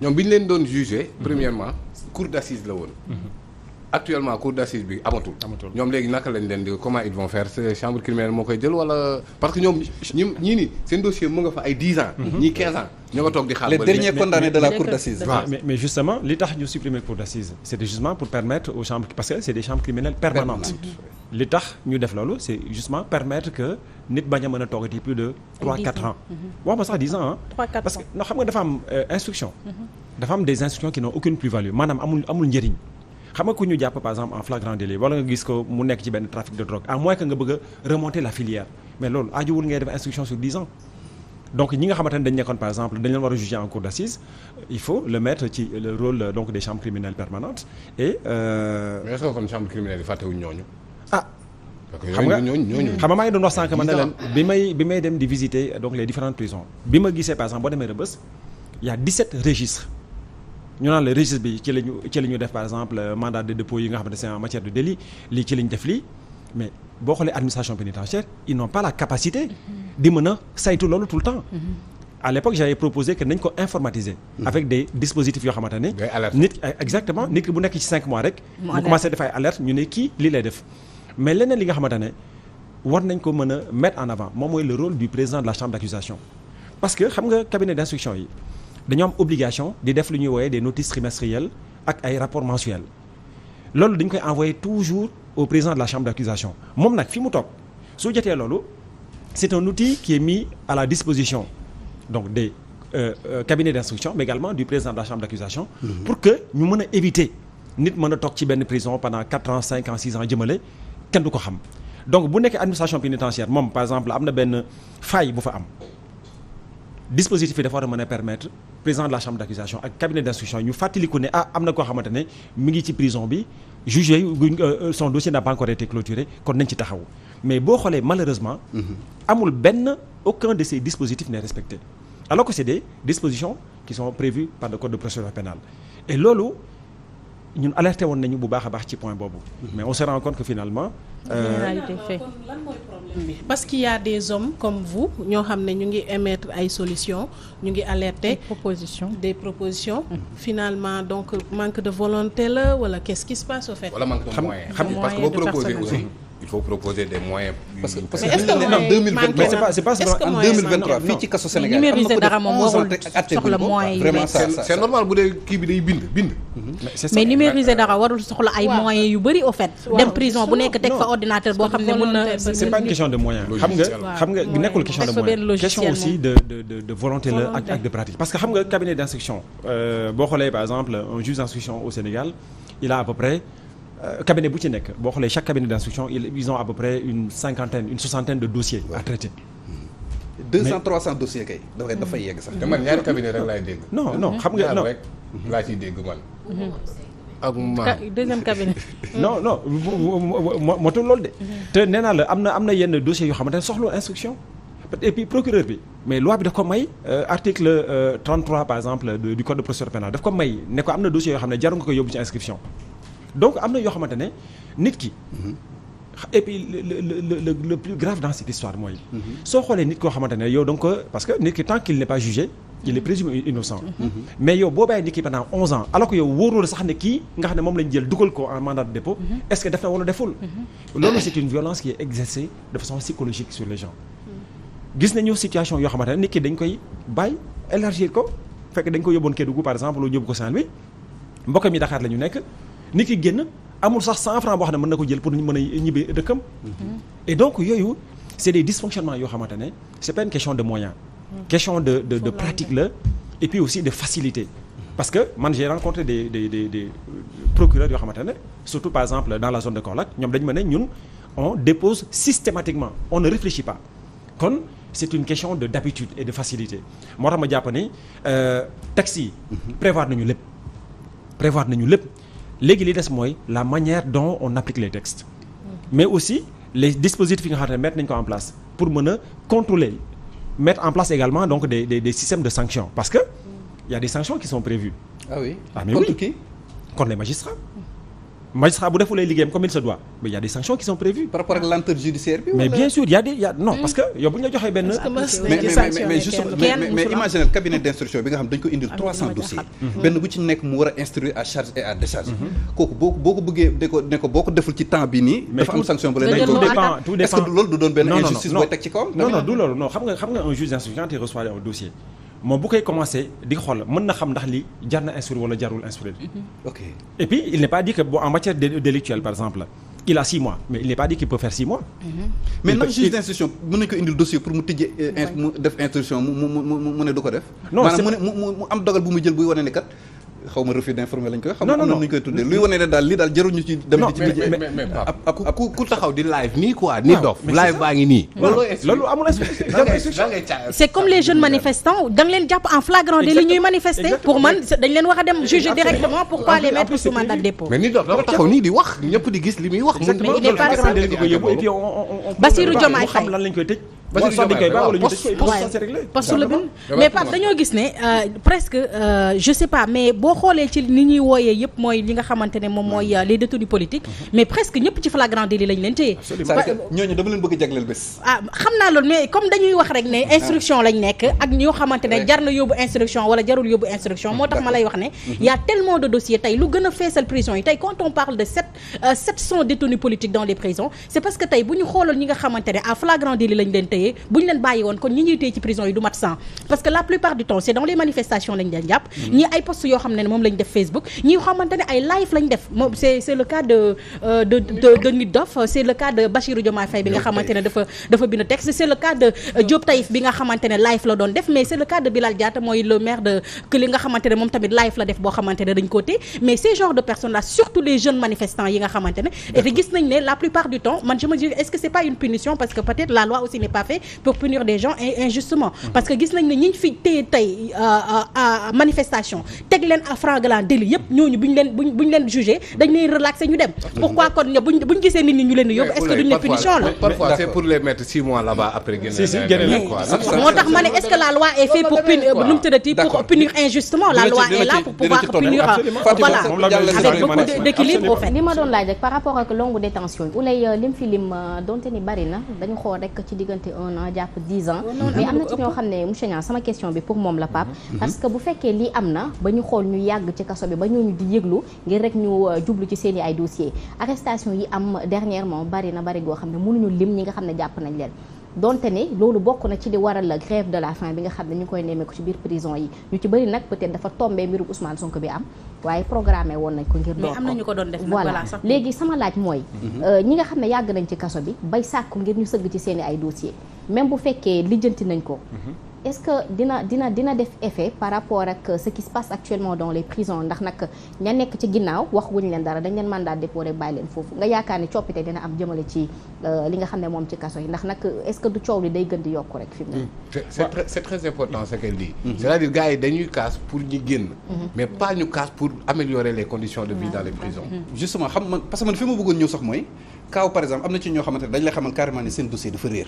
ñoom bi ñu leen doon jugé premièrement cour d'assises la woon. Actuellement cour d'assises bi amatul. ñoom léegi naka lañ leen di comment ils vont faire chambre criminelle moo koy jël wala parce que ñoom ñii nii seen dossier mu nga fa ay 10 ans. ñii 15 ans ñoo nga toog di xaar. les derniers condamnés de la cour d'assises. mais justement li tax ñu supprimer cour d'assises c'était justement pour permettre aux chambres parce que c'est des chambres criminelles permanentes. li tax ñu def loolu c'est justement permettre que nit bañ a mën a toogati plus de 3-4 ans. wax ma sax 10 ans parce que non xam nga dafa am instruction. dafa am des instructions qui n'ont aucune plus-value maanaam amul njëriñ. xam nga ku ñu jàpp par exemple en flagrant délit wala nga gis ko mu nekk ci benn trafic de drogue à moins que nga bëgg a remonter la filière mais loolu ajuwul ngay def instruction sur 10 ans donc ñi nga xamante ne dañ nekkoon par exemple dañ leen war a juger en cour d'assises il faut le mettre ci le rôle donc des chambres criminelles permanentes et. mais est-ce que kon chambre criminelle yi fàttewuñ ñooñu. xam nga maa ngi doon wax sànq man ne leen bi may dem di visiter donc les différentes prisons bi ma gisee par exemple boo demee Rebeuss il y a 17 registres. ñu naan le registre bi ci la ñu def par exemple mandat de dépôt yi nga xamante c'est en matière de délit lii ci la ñu def lii mais boo xoolee administration pénitentiaire ils n'ont pas la capacité di mën a saytu loolu tout le temps à l'époque j'avais proposé que nañ ko informatiser avec des dispositifs yoo xamante ne nit exactement nit ki bu nekk ci 5 mois rek mu commencé def ay alerte ñu ne kii lii lay def mais leneen li nga xamante ne war nañ ko mën a mettre en avant moom mooy le rôle du président de la chambre d'accusation parce que xam nga cabinet d'instruction yi dañoo am obligation di def lu ñuy wooyee des notices trimestrielles ak ay rapports mensuels loolu dañ koy envoyer toujours au président de la chambre d'accusation moom nag fi mu toog su jotee loolu c'est un outil qui est mis à la disposition donc des cabinets d'instruction mais également du président de la chambre d'accusation pour que ñu mën a éviter nit mën a toog ci benn prison pendant 4 ans 5 ans 6 ans jëmale kenn du ko xam donc bu nekkee administration pénitentiaire moom par exemple am na benn faille bu fa am dispositif yi dafa war a mën a permettre président de la chambre d'accusation ak cabinet d'instruction ñu fàttaliku ne am na koo xamante ne mi ngi ci prison bi jugé son dossier n'a pas encore été clôturé kon nañ ci taxaw mais boo xoolee malheureusement amul aucun de ces dispositifs n'est respecté alors que c'est des dispositions qui sont prévues par le code de procédure pénale et loolu ñun alerté woon nañu bu baax a baax ci point boobu mais on se rend compte que finalement lan mooy problème bi parce qu'il y a des hommes comme vous ñoo xam ne ñu ngi émettre ay solutions ñu ngi alerter des propositions finalement donc manque de volonté la wala qu'est-ce qui se passe au fait wala manque de moyens parce que boo proposer aussi il faut proposer des moyens parce que en 2023 c'est pas en 2023 fii ci kaso Sénégal numériser dara moom warul soxla moyens vraiment ça c'est normal bu dee kii bi day bind mais numériser dara warul soxla ay moyens yu bari au fait dem prison bu nekk teg fa ordinateur boo xam ne mën na c'est pas une question de moyens xam nga nekkul question de moyens question aussi de volonté la ak de pratique parce que xam nga cabinet d'instruction boo xoolee par exemple un juge d'instruction au Sénégal il a à peu près cabinet bu ci nekk boo xoolee chaque cabinet d'instruction ils ont à peu près une soixantaine de dossiers à traiter 200-300 dossiers kay dafay yegg sax te man ñaari cabinet rek laay dégg non xam nga non rek laa ciy dégg man ak deuxième cabinet non motul loolu de te nee naa la am na yenn dossiers yoo xamante ne soxla instruction et puis procureur bi mais loi bi daf ko may article 33 par exemple du code de procédure pénale daf ko may ne ko am na dossiers yoo xam ne jaru nga ko yóbbu ci inscription donc am na yoo xamante ne nit ki et puis le plus grave dans cette histoire mooy soo xoolee nit koo xamante ne yow donc parce que nit ki tant qu'il n'est pas jugé il est présumé innocent mais yow boo bàyyi nit ki pendant 11 ans alors que yow wóorul sax ne kii nga xam ne moom lañ jël dugal ko en mandat de dépôt est-ce que def na wala deful loolu c'est une violence qui est exercée de façon psychologique sur les gens gis nañu situation yoo xamante ne nit ki dañ koy bàyyi élargir ko fekk dañ ko yóbboon Kédougou par exemple lu yóbbu ko Saint-Louis mbokkam yi Dakar la ñu nekk nit ki génn amul sax 100 francs boo xam ne mën na ko jël pour mën a ñibbi dëkkam et donc yooyu c'est des dysfonctionnements yoo xamante ne c'est pas une question de moyens question de pratique la et puis aussi de facilité parce que man j'ai rencontré des procureurs yoo xamante ne surtout par exemple dans la zone de Kaolack ñoom dañu ma ne ñun on dépose systématiquement on ne réfléchit pas kon c'est une question d'habitude et de facilité moo tax ma jàpp ni textes yi prévoir nañu lépp léegi li des mooy la manière dont on applique les textes mais aussi les dispositifs yi nga xam ne mettre nañ ko en place pour mën a contrôler mettre en place également donc des systèmes de sanctions parce que il y a des sanctions qui sont prévues ah oui mais contre oui qui contre les magistrats magistrat bu defulee liggéeyam comme il se doit mais il y a des sanctions qui sont prévues. par rapport ak lenteur judiciaire bi. mais bien sûr il y a non parce que yow bu ñu la joxee benn. mais justement mais imaginez cabinet d'instruction bi nga xam dañ ko indil 300 dossiers. benn bu ci nekk mu war a instruire à charge et à décharge. kooku boo ko bëggee ne ko boo ko deful ci temps bi nii. dafa am sanction bu leen tout dépend est-ce que loolu du doon benn injustice booy teg ci kawam. non du loolu non xam nga un juge d'instruction quand il reçoit un dossier moom bu koy commencer di xool mën na xam ndax li jar na instruire wala jarul instruire. ok et puis il n'est pas dit que en matière délictuelle par exemple il a 6 mois mais il n'est pas dit qu'il peut faire 6 mois. mais ndax juge d'instruction mën nañu ko indil dossier pour mu tijjee mu def instruction mu ne du ko def. non maanaam mu am dogal bu mu jël buy wane ne kat. xaw ma refus d'informer lañ koy wax. non non ñu koy tuddee luy wane ne daal lii daal jarul ñu ci dem. mais ku taxaw di live nii quoi. ni dof live baa ngi nii. loolu amul c'est comme les jeunes manifestants da nga leen jàpp en flagrant délit ñuy manifester. pour man dañ leen wax a dem juger directement pourquoi les mettre sous mandat de dépôt. mais ni dof dafa taxaw nii di wax ñëpp di gis li muy wax. mais il n'est pas ça. Bassirou Diomaye Faye xam lan lañ koy tëj. poste la bin mais Pape dañoo gis ne presque je sais pas mais boo xoolee ci ni ñuy wooyee yëpp mooy li nga xamante ne moom mooy les détenus politiques mais presque ñëpp ci flagrant délit lañ leen téye. ñooñu dama leen bëgg a jagleel bés. xam naa loolu mais comme dañuy wax rek ne instruction lañ nekk ak ñoo xamante ne jar na yóbbu instruction wala jarul yóbbu instruction moo tax ma lay wax ne y a tellement de dossiers tey lu gën a feesal prison yi tey quand on parle de 700 détenus politiques dans les prisons c'est parce que tey bu ñu xooloon ñi nga xamante ne à flagrant délit lañ leen téye bu ñu leen bàyyi woon kon ñi ñuy téye ci prison yi du mat 100 parce que la plupart du temps c'est dans les manifestations lañ leen jàpp ñii ay postes yoo xam ne moom lañ def Facebook ñi xamante ne ay live lañ def moom c'est le cas de Nit Dof c'est le cas de Bassirou Diomaye Faye bi nga xamante ne dafa bind texte c'est le cas de Diop Taïf bi nga xamante ne live la doon def mais c'est le cas de Bilal Diatta mooy le maire de que li nga xamante ne moom tamit live la def boo xamante ne dañ ko téye mais ces genres de personnes là surtout les jeunes manifestants yi nga xamante ne et te gis nañ ne la plupart du temps man je me dis est-ce que c'est pas une punition parce que peut-être la loi aussi n'est pas faite pour punir des gens injustement parce que gis nañ ne ñi fi téye tey manifestation teg leen à flagrant délit yëpp ñooñu buñ leen jugé dañ leen relaxé ñu dem pourquoi kon buñ gisee nit ñi ñu leen di yóbbu est-ce que duñ ne punition la parfois c'est pour les mettre 6 mois là-bas après moo tax ma ne est-ce que la loi est faite pour punir nu mu tëddati pour punir injustement la loi est là pour pouvoir punir voilà avec beaucoup d'équilibre au fait li ma doon laaj rek par rapport ak longue détention yi ulay lim fi lim donte ni bari na dañu xool rek ci diggante 1 an jàpp 10 ans mais am na ci ñoo xam ne monsieur Niang sama question bi pour moom la Pape parce que bu fekkee lii am na ba ñu xool ñu yàgg ci kaso bi ba ñooñu di yëglu ngir rek ñu jublu ci seen i ay dossiers arrestation yi am dernièrement bari na bari goo xam ne mënuñu lim ñi nga xam ne jàpp nañ leen donte ne loolu bokk na ci di waral la grève de la faim bi nga xam ne ñu koy nemmeeku ci biir prison yi ñu ci bëri nag peut-être dafa tombé mbiru Ousmane Sonko bi am waaye programmé woon nañ ko ngir door ko mais am na ñu ko doon def voilà léegi sama laaj mooy ñi nga xam ne yàgg nañ ci kaso bi bay sàkku ngir ñu sëgg ci seen i ay dossiers même bu fekkee lijjanti nañ ko est-ce que dina def effet par rapport ak ce qui se passe actuellement dans les prisons ndax nag ña nekk ci ginnaaw wax wuñu leen dara dañ leen mandat dépôt rek bàyyi leen foofu nga yaakaar ni coppite dina am jëmale ci li nga xam ne moom ci kaso yi ndax nag est-ce que du coow li day gën di yokku rek fi mu ne c'est très important ce qu'elle dit c'est-à-dire gars yi dañuy casse pour ñu génn mais pas ñu casse pour améliorer les conditions de vie dans les prisons justement xam man parce que man fi ma bëggoon ñëw sax mooy kaaw par exemple am na ci ñoo xamante ne dañ lay xamal carrément ne seen dossier dafa réer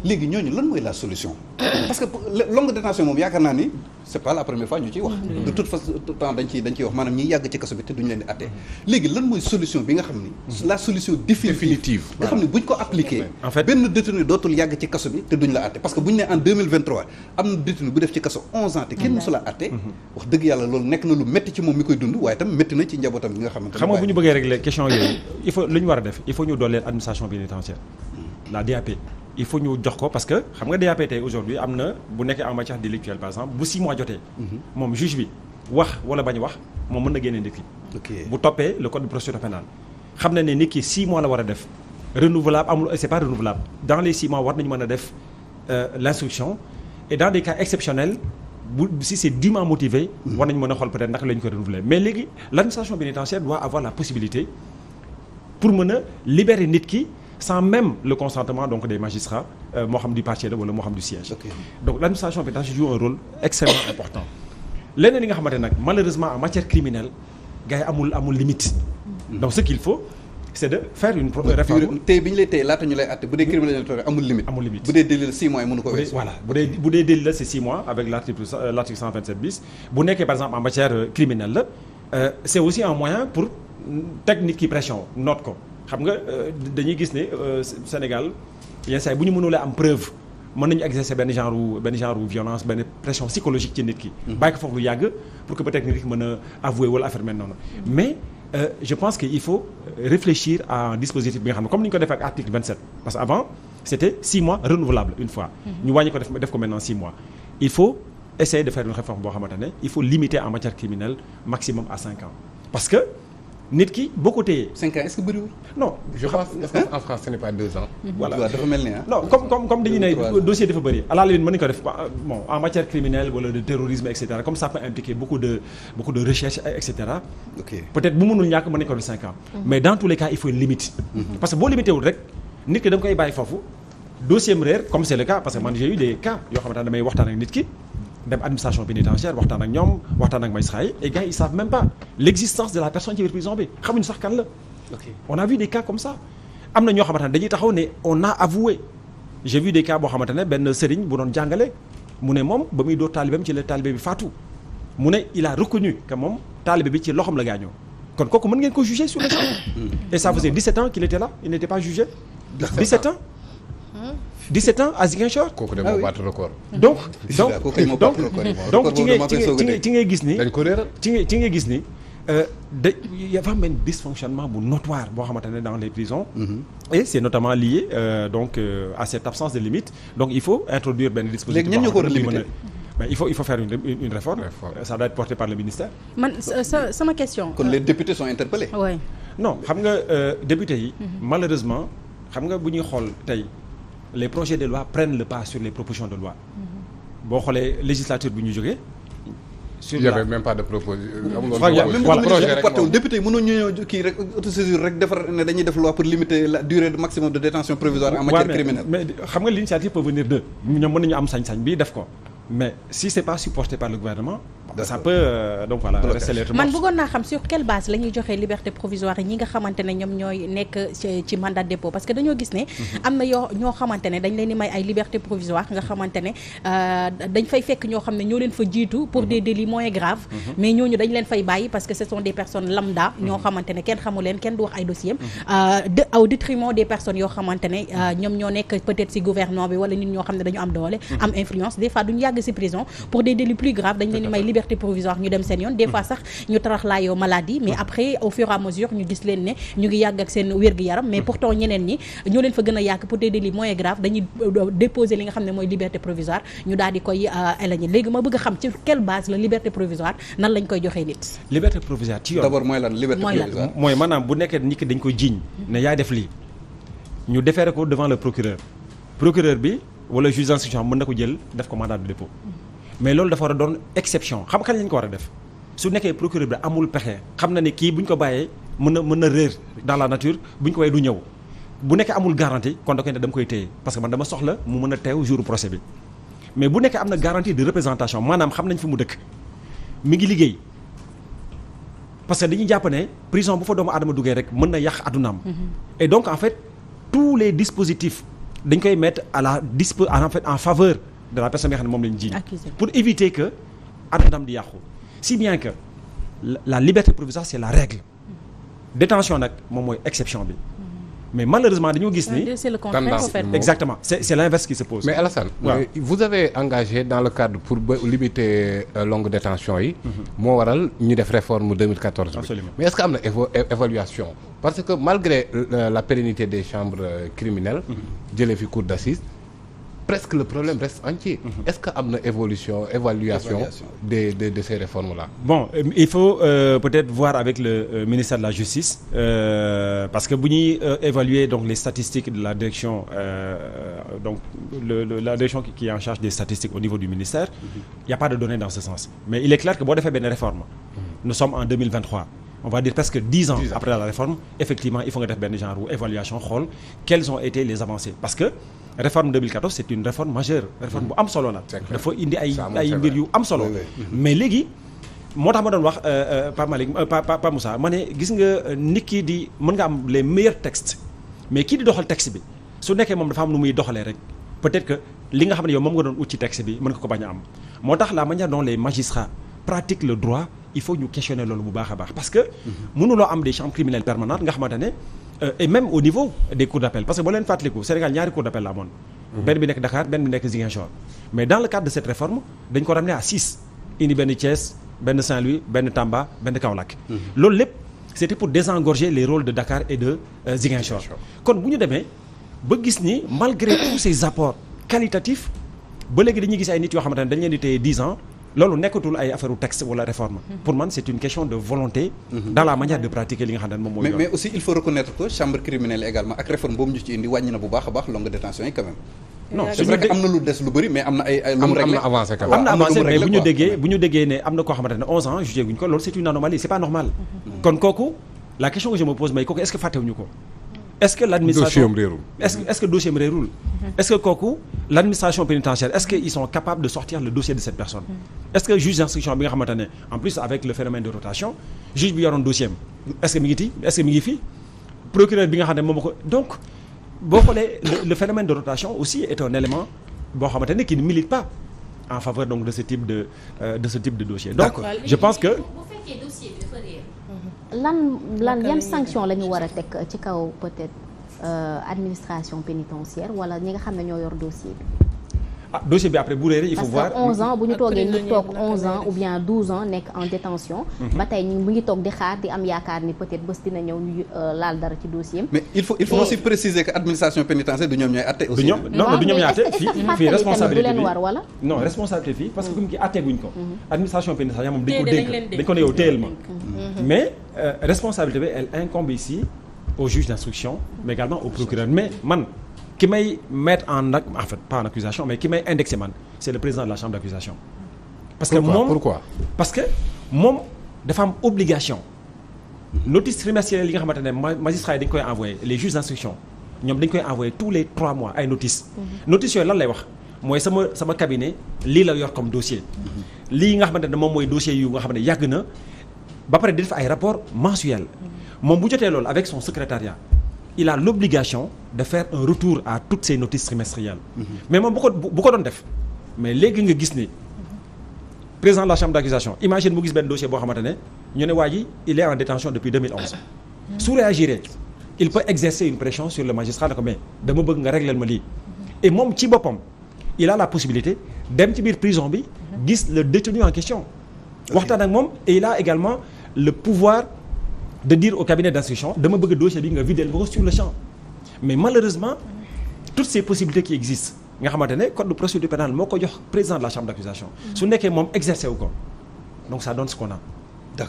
léegi ñooñu lan mooy la solution parce que longue détention moom yaakaar naa ni c'est pas la première fois ñu ciy wax de toute façon temps dañ ciy wax maanaam ñiy yàgg ci kaso bi te duñu leen di atte léegi lan mooy solution bi nga xam ni la solution définitive nga xam ne buñ ko appliqué en fait benn détenu dootul yàgg ci kaso bi te duñ la atte parce que buñ ne en 2023 am na détenu bu def ci kaso 11 ans te kenn mësu la atte wax dëgg yàlla loolu nekk na lu métti ci moom mi koy dund waaye tam métti na ci njabootam bi nga xamante xam nga bu ñu bëggee régler question yooyu il faut lu ñu war a def il faut ñu dooleel administration pénitentiaire la DAP il faut ñu jox ko parce que xam nga DAP tey aujourd'hui am na bu nekkee en matière délictuelle par exemple bu 6 mois jotee moom juge bi wax wala bañ wax moom mën na génne nit ki bu toppee le code de procédure pénale xam na ne nit ki 6 mois la war a def renouvelable amul c'est pas renouvelable dans les 6 mois war nañu mën a def l'instruction et dans des cas exceptionnels si c'est dûment motivé war nañu mën a xool peut-être naka la ñu ko renouveler mais léegi l'administration pénitentiaire doit avoir la possibilité pour mën a libérer nit ki sans même le consentement donc des magistrats moo xam du parquet wala moo xam du siège donc l'administration pénitentiaire joue un rôle extrêmement important leneen li nga xamante nag malheureusement en matière criminelle gars yi amul limite donc ce qu'il faut c'est de faire une réforme tey bi ñu lay tey laata ñu lay atte bu dee criminel amul limite bu dee délit la 6 mois yi mënu ko weesu voilà bu dee délit la c'est 6 mois avec l'article 127 bis bu nekkee par exemple en matière criminelle la c'est aussi un moyen pour teg nit ki pression noot ko xam nga dañuy gis ne Sénégal yenn saa yi bu ñu mënulee am preuve mën nañu exercer benn genre violence benn pression psychologique ci nit ki. bàyyi ko foofu lu yàgg pour que peut-être nit ki mën a avouer wala affaire mel noonu mais. Je pense qu'il faut réfléchir à un dispositif bi nga xam ne comme ni ñu ko defee ak article 27 parce que avant c'était 6 mois renouvelable une fois. ñu wàññi ko def ko maintenant 6 mois. Il faut essayer de faire une réforme boo xamante ne il faut limiter en matière criminelle maximum à 5 ans parce que nit ki boo ko téyee. 5 ans est-ce que bëriwul. non je pense en France ce n'est pas 2 ans. voilà dafa mel ni non comme dañuy ne dossier dafa bëri à la limite mën nañu ko def bon en matière criminelle wala de terrorisme et cetera comme ça peut impliquer beaucoup de recherche et cetera. ok peut-être bu mënul ñàkk mën nañu ko def 5 ans. mais dans tous les cas il faut une limite. parce que boo limité wul rek nit ki da nga koy bàyyi foofu dossier am réer comme c'est le cas parce que man j'ai eu des cas yoo xamante ne damay waxtaan ak nit ki. dem administration pénitentiaire waxtaan ak ñoom waxtaan ak magistrat yi et gars ils savent même pas l'existence de la personne ci biir prison bi xamuñu sax kan la. ok on a vu des cas comme ça am na ñoo xamante ne dañuy taxaw ne on a avoué j'ai vu des cas boo xamante ne benn sëriñ bu doon jàngale mu ne moom ba muy dóor taalibeem ci la taalibe bi faatu mu ne il a reconnu que moom taalibe bi ci loxoom la gaañoo kon kooku mën ngeen ko juger sur le champ. et ça faisait 17 ans qu'il était là il n'était pas jugé. 17 ans à Ziguinchor. kooku de moo battre record. donc ci ngay gis ni. dañ ko réeral ci ngay gis ni y a vraiment un dysfonctionnement bu notoire boo xamante ne dans les prisons. et c'est notamment lié à cette absence de limite donc il faut introduire benn dispositif. léegi ñan ñoo ko war a limiter mais il faut faire une réforme. ça doit être porté par le ministère. man sama question. kon les députés sont interpellés. oui. non xam nga députés yi. malheureusement xam nga bu ñuy xool tey. les projets de loi prennent le pas sur les propositions de loi. boo xoolee législature bi ñu jógee. il y avait même pas de proposition. voilà projet rek moom député yi mënoo ñëw kii rek autosaisir rek defar ne dañuy def loi pour limiter la durée maximum de détention provisoire en matière criminelle. mais xam nga l'initiative peut venir d'eux ñoom mën nañu am sañ-sañ bi def ko mais si c'est pas supporté par le gouvernement. ça peut donc voilà rester lettre morte. man bëggoon naa xam sur quelle base la ñuy joxee liberté provisoire yi ñi nga xamante ne ñoom ñooy nekk ci mandat de dépôt parce que dañoo gis ne am na ñoo xamante ne dañ leen di may ay liberté provisoire nga xamante ne dañ fay fekk ñoo xam ne ñoo leen fa jiitu pour des délits moins graves mais ñooñu dañ leen fay bàyyi parce que ce sont des personnes lambda ñoo xamante ne kenn xamu leen kenn du wax ay dossier au détriment des personnes yoo xamante ne ñoom ñoo nekk peut-être ci gouvernement bi wala nit ñoo xam ne dañu am doole am influence des fois duñu yàgg ci prison pour des délits plus graves dañ leen di may liberté provisoire ñu dem seen yoon des fois sax ñu taraxlaayoo maladie mais après au fur et à mesure ñu gis leen ne ñu ngi yàgg ak seen wér-gu-yaram mais pourtant ñeneen ñi ñoo leen fa gën a yàgg pour des délits moins graves dañuy déposer li nga xam ne mooy liberté provisoire ñu daal di koy éloigner léegi ma bëgg a xam ci quelle base la liberté provisoire nan lañ koy joxee nit. liberté provisoire ci yoon d'abord mooy lan liberté provisoire mooy maanaam bu nekkee nit ki dañ ko jiiñ ne yaay def lii ñu déféré ko devant le procureur bi wala juge d'instruction mën na ko jël def ko mandat de dépôt mais loolu dafa war a doon exception xam kañ lañ ko war a def su nekkee procureur bi amul pexe xam na ne kii bu ñu ko bàyyee mën na réer dans la nature bu ñu ko bàyyee du ñëw bu nekkee amul garantie kon da koy ne dama koy téye parce que man dama soxla mu mën a teew jour procès bi mais bu nekkee am na garantie de représentation maanaam xam nañ fi mu dëkk mi ngi liggéey parce que dañuy jàpp ne prison bu fa doomu aadama duggee rek mën na yàq addunaam et donc en fait tous les dispositifs dañ koy mettre en faveur de la personne bi nga xam ne moom lañu jiiñ pour éviter que addunaam di yàqu si bien que la liberté provisoire c'est la règle détention nag moom mooy exception bi mais malheureusement dañoo gis ni c'est le contraire en fait. exactement c'est l'inverse qui se pose. mais Alassane vous avez engagé dans le cadre pour limiter longue détention yi moo waral ñu def réforme 2014 bi absolument mais est-ce que am na évaluation parce que malgré la pérennité des chambres criminelles jëlee fi cour d'assises presque le problème reste entier. Est-ce que am na évaluation de ces réformes-là? Bon, il faut peut-être voir avec le ministère de la Justice parce que bu ñuy évaluer donc les statistiques de la direction donc la direction qui est en charge des statistiques au niveau du ministère, il y a pas de données dans ce sens. Mais il est clair que boo defee benn réforme, nous sommes en 2023. On va dire presque 10 ans après la réforme, effectivement, il faut nga def benn genre évaluation xool quelles ont été les avancées parce que réforme 2014 c'est une réforme majeure réforme bu am solo la dafa indi ay mbir yu am solo mais léegi moo tax ma doon wax Pape Malick Pape Moussa ma ne gis nga nit ki di mën nga am les meilleurs textes mais kii di doxal texte bi su nekkee moom dafa am nu muy doxalee rek peut-être que li nga xam ne yow moom nga doon ut ci texte bi mën nga ko bañ a am moo tax la manière dont les magistrats pratiquent le droit il faut ñu questionner loolu bu baax a baax parce que mënuloo am des chambres criminelles permanentes nga xamante ne et même au niveau des cours d'appel parce que boo leen fàttaliku Sénégal ñaari cours d'appel la amoon benn bi nekk Dakar benn bi nekk Ziguinchor mais dans le cadre de cette réforme dañ ko ramener à 6 indi benn Thiès benn Saint-Louis benn Tamba benn Kaolack loolu lépp c'était pour désengorger les rôles de Dakar et de Ziguinchor kon bu ñu demee ba gis ni malgré tous ces apports qualitatifs ba léegi dañuy gis ay nit yoo xamante ne dañ leen di téye 10 ans loolu nekkatul ay affaire u texte wala réforme pour man c'est une question de volonté dans la manière de pratiquer li nga xam ne moom mooy mais aussi il faut reconnaître que chambre criminelle également ak réforme boobu ñu ci indi wàññi na bu baax a baax longue détention yi quand même non c'est vrai que am na lu des lu bëri mais am na ay lu mu réglé am na avancé am na avancé mais bu ñu déggee ne am na koo xamante ne 11 ans jugé guñ ko loolu c'est une anomalie c'est pas normal kon kooku la question que je me pose mooy kooku est-ce que fàttewuñu ko est-ce que l'administration est-ce que dossier am réerul est-ce que kooku l'administration pénitentiaire est-ce que ils sont capables de sortir le dossier de cette personne est-ce que juge d'instruction bi nga xamante ne en plus avec le phénomène de rotation juge bi yoroon dossier am est-ce que mi ngi fii procureur bi nga xam ne moom ko donc boo xoolee le phénomène de rotation aussi est un élément boo xamante ne qui ne milite pas en faveur donc de ce type de dossier donc je pense que lan yan sanction la ñu war a teg ci kaw peut-être administration pénitentiaire wala ñi nga xam ne ñoo yor dossier bi. Dossier bi après bu réeré il faut voir. parce que 11 ans bu ñu toogee ñu toog 11 ans ou bien 12 ans nekk en détention ba tey ñu ngi toog di xaar di am yaakaar ni peut-être bés dina ñëw ñu laal dara ci dossier am. mais il faut aussi préciser que administration pénitentiaire du ñoom ñooy àtte aussi. du ñoom ñooy àtte fii responsabilité bi war wala. non responsabilité fii parce que comme ki àtte guñ ko. administration pénitentiaire moom dañ ko dénk dañ ko ne yow téyel ma. mais responsabilité bi elle incombe ici au juge d'instruction mais également au procureur mais man. ki may mettre en fait pas en accusation mais ki may indexé man c'est le président de la chambre d'accusation parce que moom pourquoi parce que moom dafa am obligation notice trimestrielle yi nga xamante ne magistrat yi dañ koy envoyer les juges d'instruction ñoom dañ koy envoyer tous les 3 mois ay notices notices yooyu lan lay wax mooy sama cabinet lii la yor comme dossier lii nga xamante ne moom mooy dossier yu nga xam ne yàgg na ba pare di def ay rapports mensuels moom bu jotee loolu avec son secrétariat il a l'obligation de faire un retour à toutes ces notices trimestrielles mais moom bu ko doon def mais léegi nga gis ni président de la chambre d'accusation imagine mu gis benn dossier boo xamante ne ñu ne waa ji il est en détention depuis 2011 su réagiré il peut exercer une pression sur le magistrat ne ko mais dama bëgg nga régler ma lii et moom ci boppam il a la possibilité dem ci biir prison bi gis le détenu en question waxtaan ak moom et il a également le pouvoir de dire au cabinet d'instruction dama bëgg dossier bi nga videl ba ko sur le champ mais malheureusement toutes ces possibilités qui existent nga xamante ne code de procédure pénale moo ko jox président de la chambre d'accusation su nekkee moom exercer wu ko donc ça donne ce qu'on a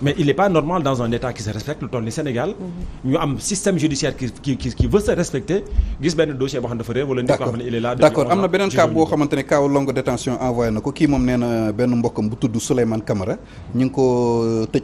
mais il n'est pas normal dans un état qui se respecte lu toll ni Sénégal ñu am système judiciaire qui veut se respecter gis benn dossier boo xam ne dafa réer wala nit ko xam ne il est là d'accord am na beneen cas boo xamante ne cas longue détention envoyé na ko kii moom nee na benn mbokkam bu tudd Souleymane Camara ñu ngi ko tëj